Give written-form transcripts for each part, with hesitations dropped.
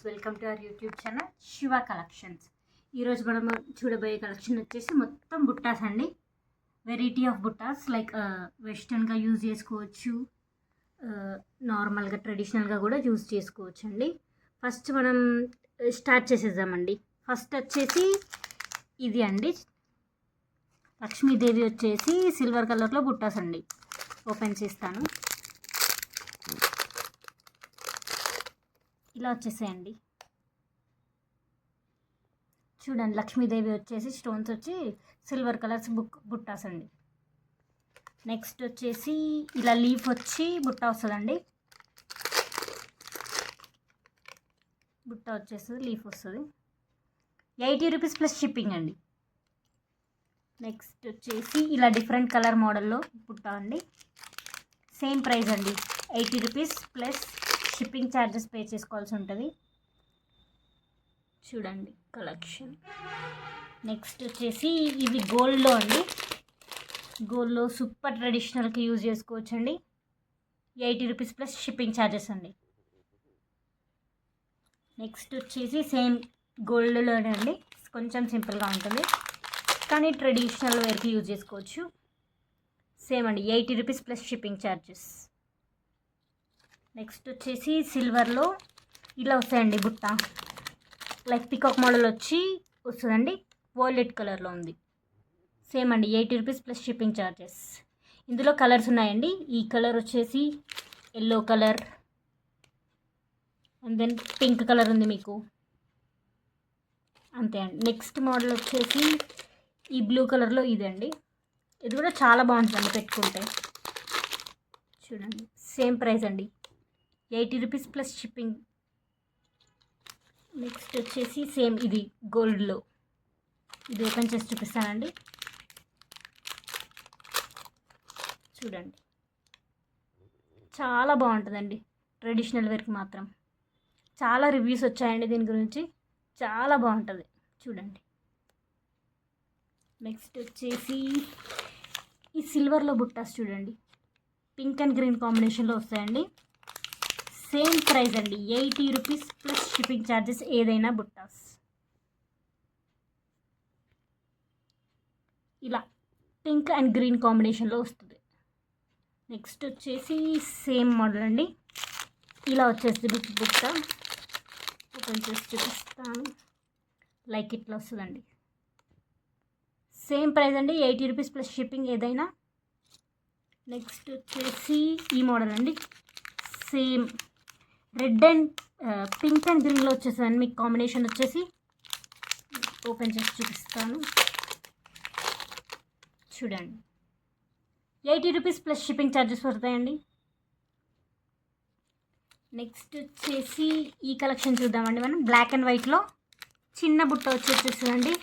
Welcome to our YouTube channel Shiva collections. ఈరోజు మనం చూడబోయే కలెక్షన్ వచ్చేసి మొత్తం బుట్టాస్ అండి. వెరైటీ ఆఫ్ బుట్టాస్, లైక్ వెస్ట్రన్గా యూజ్ చేసుకోవచ్చు, నార్మల్గా ట్రెడిషనల్గా కూడా యూజ్ చేసుకోవచ్చు అండి. ఫస్ట్ మనం స్టార్ట్ చేసేద్దామండి. ఫస్ట్ వచ్చేసి ఇది అండి, లక్ష్మీదేవి వచ్చేసి సిల్వర్ కలర్లో బుట్టాస్ అండి. ఓపెన్ చేస్తాను. ఇలా వచ్చేసాయండి. చూడండి, లక్ష్మీదేవి వచ్చేసి స్టోన్స్ వచ్చి సిల్వర్ కలర్స్ బుట్టాస్ అండి. నెక్స్ట్ వచ్చేసి ఇలా లీఫ్ వచ్చి బుట్ట వస్తుందండి. బుట్ట వచ్చేస్తుంది, లీఫ్ వస్తుంది. 80 రూపీస్ ప్లస్ షిప్పింగ్ అండి. నెక్స్ట్ వచ్చేసి ఇలా డిఫరెంట్ కలర్ మోడల్లో బుట్ట అండి. సేమ్ ప్రైస్ అండి, 80 rupees plus shipping charges pay చేసుకోవాల్సి ఉంటుంది. చూడండి కలెక్షన్. నెక్స్ట్ వచ్చేసి ఇవి గోల్డ్లో అండి. గోల్డ్లో సూపర్ ట్రెడిషనల్కి యూజ్ చేసుకోవచ్చు అండి. 80 రూపీస్ ప్లస్ షిప్పింగ్ ఛార్జెస్ అండి. నెక్స్ట్ వచ్చేసి సేమ్ గోల్డ్లోనే అండి, కొంచెం సింపుల్గా ఉంటుంది కానీ ట్రెడిషనల్ వేర్కి యూజ్ చేసుకోవచ్చు. సేమ్ అండి, 80 rupees plus shipping charges. Next వచ్చేసి సిల్వర్లో ఇలా వస్తాయండి బుట్ట, లైక్ పికాక్ మోడల్ వచ్చి వస్తుందండి. వాయిలెట్ కలర్లో ఉంది. సేమ్ అండి, 80 రూపీస్ ప్లస్ షిప్పింగ్ ఛార్జెస్. ఇందులో కలర్స్ ఉన్నాయండి. ఈ కలర్ వచ్చేసి yellow colour, and then pink colour ఉంది మీకు, అంతే అండి. నెక్స్ట్ మోడల్ వచ్చేసి ఈ బ్లూ కలర్లో ఇదండి. ఇది కూడా చాలా బాగుంటుందండి పెట్టుకుంటే. చూడండి, సేమ్ ప్రైస్ అండి, 80 రూపీస్ ప్లస్ షిప్పింగ్. నెక్స్ట్ వచ్చేసి సేమ్ ఇది గోల్డ్లో, ఇది ఓపెన్ చేసి చూపిస్తానండి. చూడండి, చాలా బాగుంటుందండి ట్రెడిషనల్ వేర్కి మాత్రం. చాలా రివ్యూస్ వచ్చాయండి దీని గురించి, చాలా బాగుంటుంది. చూడండి. నెక్స్ట్ వచ్చేసి ఈ సిల్వర్లో బుట్టాస్ చూడండి, పింక్ అండ్ గ్రీన్ కాంబినేషన్లో వస్తాయండి. సేమ్ ప్రైస్ అండి, 80 రూపీస్ ప్లస్ షిప్పింగ్ ఛార్జెస్ ఏదైనా బుట్టాస్. ఇలా పింక్ అండ్ గ్రీన్ కాంబినేషన్లో వస్తుంది. నెక్స్ట్ వచ్చేసి సేమ్ మోడల్ అండి. ఇలా వచ్చేస్తుంది బుట్ట. ఓపెన్ చేసి చూపిస్తాను. లైక్ ఇట్లా వస్తుందండి. సేమ్ ప్రైస్ అండి, 80 రూపీస్ ప్లస్ షిప్పింగ్ ఏదైనా. నెక్స్ట్ వచ్చేసి ఈ మోడల్ అండి. Same red and pink and గ్రీన్లో వచ్చేసిందండి మీకు కాంబినేషన్ వచ్చేసి. ఓపెన్ చేసి చూపిస్తాను. చూడండి, 80 రూపీస్ ప్లస్ షిప్పింగ్ ఛార్జెస్ పడతాయండి. నెక్స్ట్ వచ్చేసి ఈ కలెక్షన్ చూద్దామండి మనం. బ్లాక్ అండ్ వైట్లో చిన్న బుట్ట వచ్చేస్తుందండి.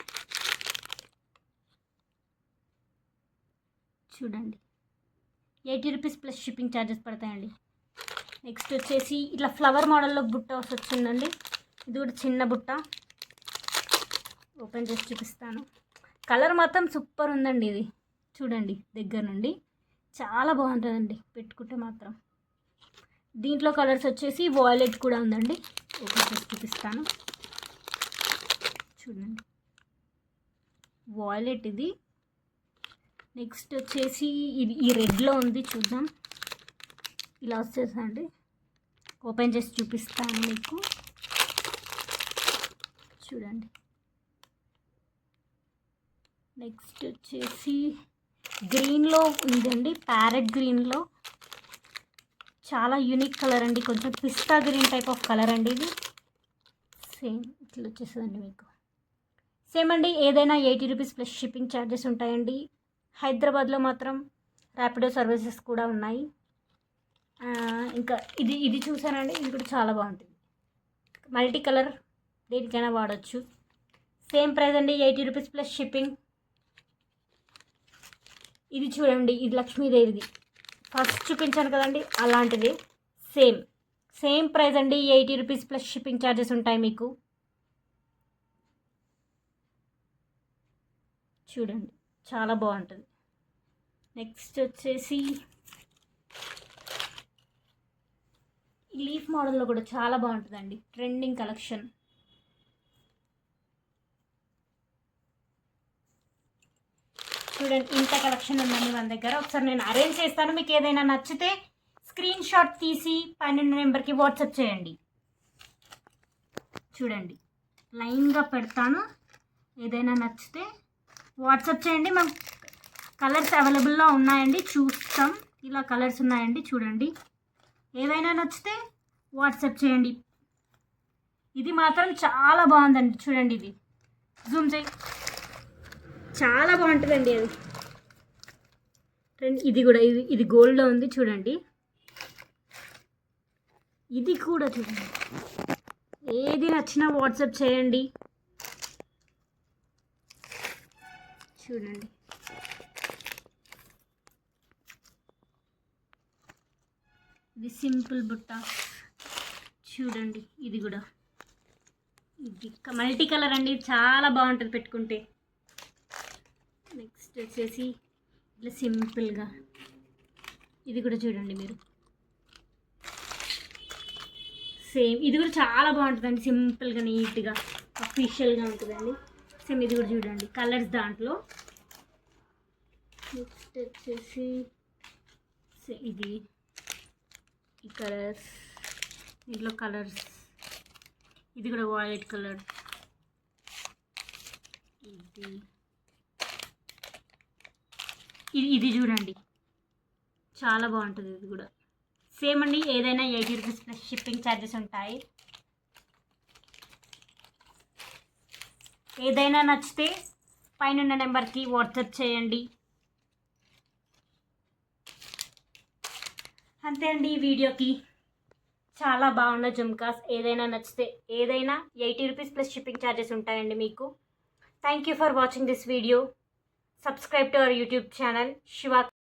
చూడండి, 80 రూపీస్ ప్లస్ షిప్పింగ్ ఛార్జెస్ పడతాయండి. నెక్స్ట్ వచ్చేసి ఇట్లా ఫ్లవర్ మోడల్లో బుట్ట వచ్చిందండి. ఇది కూడా చిన్న బుట్ట. ఓపెన్ చేసి చూపిస్తాను. కలర్ మాత్రం సూపర్ ఉందండి. ఇది చూడండి దగ్గర నుండి, చాలా బాగుంటుందండి పెట్టుకుంటే మాత్రం. దీంట్లో కలర్స్ వచ్చేసి వాయిలెట్ కూడా ఉందండి. ఓపెన్ చేసి చూపిస్తాను. చూడండి, వాయిలెట్ ఇది. నెక్స్ట్ వచ్చేసి ఇది ఈ రెడ్లో ఉంది, చూద్దాం. ఇలా వచ్చేసండి, ఓపెన్ చేసి చూపిస్తాను మీకు. చూడండి. నెక్స్ట్ వచ్చేసి గ్రీన్లో ఉందండి, ప్యారెట్ గ్రీన్లో. చాలా యూనిక్ కలర్ అండి, కొంచెం పిస్తా గ్రీన్ టైప్ ఆఫ్ కలర్ అండి ఇది. సేమ్ ఇట్లా వచ్చేస్తుందండి మీకు. సేమ్ అండి, ఏదైనా 80 రూపీస్ ప్లస్ షిప్పింగ్ ఛార్జెస్ ఉంటాయండి. హైదరాబాద్లో మాత్రం ర్యాపిడో సర్వీసెస్ కూడా ఉన్నాయి. ఇంకా ఇది చూసానండి, ఇది కూడా చాలా బాగుంటుంది. మల్టీ కలర్ దేనికైనా వాడచ్చు. సేమ్ ప్రైస్ అండి, 80 రూపీస్ ప్లస్ షిప్పింగ్. ఇది చూడండి, ఇది లక్ష్మీదేవిది. ఫస్ట్ చూపించాను కదండి, అలాంటిది. సేమ్ ప్రైస్ అండి, 80 రూపీస్ ప్లస్ షిప్పింగ్ ఛార్జెస్ ఉంటాయి మీకు. చూడండి, చాలా బాగుంటుంది. నెక్స్ట్ వచ్చేసి లీఫ్ మోడల్లో కూడా చాలా బాగుంటుందండి, ట్రెండింగ్ కలెక్షన్. చూడండి ఇంత కలెక్షన్ ఉందండి మన దగ్గర. ఒకసారి నేను అరేంజ్ చేస్తాను. మీకు ఏదైనా నచ్చితే స్క్రీన్ షాట్ తీసి పైన నెంబర్కి వాట్సాప్ చేయండి. చూడండి లైన్గా పెడతాను, ఏదైనా నచ్చితే వాట్సాప్ చేయండి. మనం కలర్స్ అవైలబుల్లో ఉన్నాయండి, చూస్తాం. ఇలా కలర్స్ ఉన్నాయండి, చూడండి. ఏవైనా నచ్చితే వాట్సాప్ చేయండి. ఇది మాత్రం చాలా బాగుందండి, చూడండి. ఇది జూమ్ చేయి, చాలా బాగుంటుందండి అది. ఇది కూడా ఇది గోల్డ్లో ఉంది, చూడండి. ఇది కూడా చూడండి. ఏది నచ్చినా వాట్సాప్ చేయండి. చూడండి ఇది సింపుల్ బుట్ట, చూడండి. ఇది కూడా ఇది మల్టీ కలర్ అండి, చాలా బాగుంటుంది పెట్టుకుంటే. నెక్స్ట్ వచ్చేసి ఇట్లా సింపుల్గా ఇది కూడా చూడండి మీరు. సేమ్ ఇది కూడా చాలా బాగుంటుందండి, సింపుల్గా నీట్గా అఫీషియల్గా ఉంటుందండి. సేమ్ ఇది కూడా చూడండి కలర్స్ దాంట్లో. నెక్స్ట్ వచ్చేసి ఇది ఈ కలర్స్, దీంట్లో కలర్స్. ఇది కూడా వాయిలెట్ కలర్. ఇది చూడండి చాలా బాగుంటుంది. ఇది కూడా సేమ్ అండి. ఏదైనా 80 రూపీస్ ప్లస్ షిప్పింగ్ ఛార్జెస్ ఉంటాయి. ఏదైనా నచ్చితే పైన నెంబర్కి వాట్సాప్ చేయండి. అంతే అండి. ఈ వీడియోకి చాలా బాగున్న జుమ్కాస్. ఏదైనా నచ్చితే ఏదైనా 80 రూపీస్ ప్లస్ షిప్పింగ్ ఛార్జెస్ ఉంటాయండి మీకు. Thank you for watching this video. Subscribe to our YouTube channel Shiva.